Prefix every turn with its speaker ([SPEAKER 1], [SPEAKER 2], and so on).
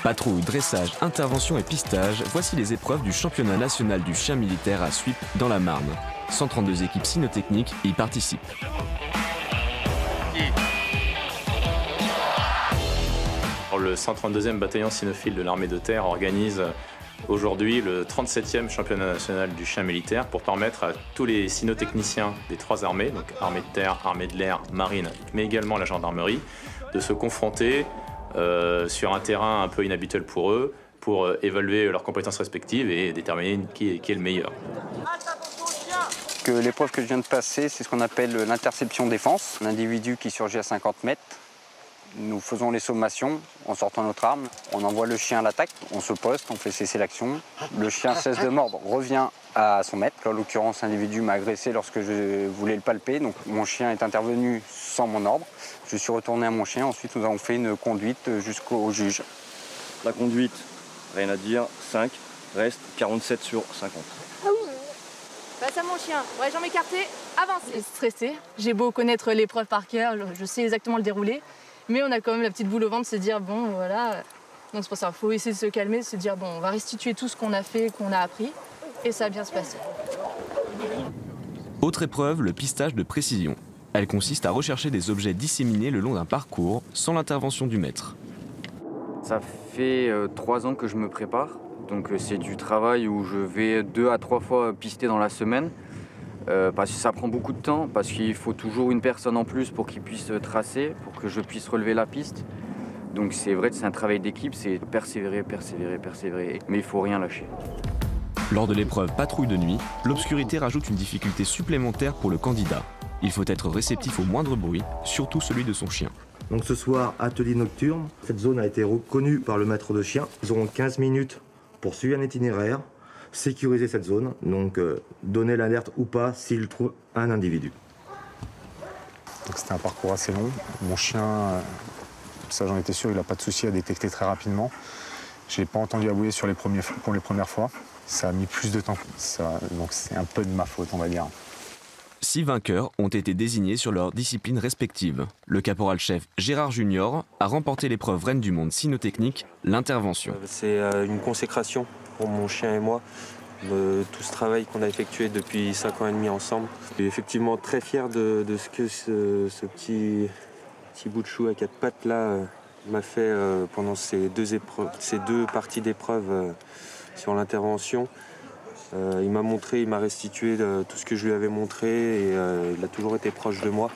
[SPEAKER 1] Patrouille, dressage, intervention et pistage, voici les épreuves du championnat national du chien militaire à Suippes dans la Marne. 132 équipes cynotechniques y participent.
[SPEAKER 2] Le 132e bataillon cynophile de l'armée de terre organise aujourd'hui le 37e championnat national du chien militaire pour permettre à tous les cynotechniciens des trois armées, donc armée de terre, armée de l'air, marine, mais également la gendarmerie, de se confronter sur un terrain un peu inhabituel pour eux, pour évaluer leurs compétences respectives et déterminer qui est le meilleur.
[SPEAKER 3] L'épreuve que je viens de passer, c'est ce qu'on appelle l'interception défense. Un individu qui surgit à 50 mètres. Nous faisons les sommations en sortant notre arme. On envoie le chien à l'attaque, on se poste, on fait cesser l'action. Le chien cesse de mordre, revient à son maître. En l'occurrence, l'individu m'a agressé lorsque je voulais le palper. Donc mon chien est intervenu sans mon ordre. Je suis retourné à mon chien. Ensuite, nous avons fait une conduite jusqu'au juge.
[SPEAKER 4] La conduite, rien à dire, 5, reste 47 sur 50.
[SPEAKER 5] Ah oui. Passe à mon chien, ouais, jambes écartées, avancez. Stressé, j'ai beau connaître l'épreuve par cœur, je sais exactement le dérouler, mais on a quand même la petite boule au ventre de se dire, bon, voilà. Donc c'est pour ça qu'il faut essayer de se calmer, de se dire, bon, on va restituer tout ce qu'on a fait, qu'on a appris, et ça va bien se passer.
[SPEAKER 1] Autre épreuve, le pistage de précision. Elle consiste à rechercher des objets disséminés le long d'un parcours, sans l'intervention du maître.
[SPEAKER 3] Ça fait 3 ans que je me prépare. Donc c'est du travail où je vais 2 à 3 fois pister dans la semaine. Parce que ça prend beaucoup de temps, parce qu'il faut toujours une personne en plus pour qu'il puisse tracer, pour que je puisse relever la piste. Donc c'est vrai que c'est un travail d'équipe, c'est persévérer, persévérer, persévérer, mais il ne faut rien lâcher.
[SPEAKER 1] Lors de l'épreuve patrouille de nuit, l'obscurité rajoute une difficulté supplémentaire pour le candidat. Il faut être réceptif au moindre bruit, surtout celui de son chien.
[SPEAKER 6] Donc ce soir, atelier nocturne. Cette zone a été reconnue par le maître de chien. Ils auront 15 minutes pour suivre un itinéraire, sécuriser cette zone, donc donner l'alerte ou pas s'il trouve un individu.
[SPEAKER 7] C'était un parcours assez long. Mon chien, ça j'en étais sûr, il n'a pas de souci à détecter très rapidement. Je n'ai pas entendu aboyer pour les premières fois. Ça a mis plus de temps. Donc c'est un peu de ma faute, on va dire.
[SPEAKER 1] 6 vainqueurs ont été désignés sur leurs disciplines respectives. Le caporal-chef Gérard Junior a remporté l'épreuve reine du monde cynotechnique, l'intervention.
[SPEAKER 8] C'est une consécration pour mon chien et moi, tout ce travail qu'on a effectué depuis 5 ans et demi ensemble. Je suis effectivement très fier de ce que ce petit bout de chou à 4 pattes là m'a fait pendant ces deux parties d'épreuve sur l'intervention. Il m'a montré, il m'a restitué tout ce que je lui avais montré et il a toujours été proche de moi.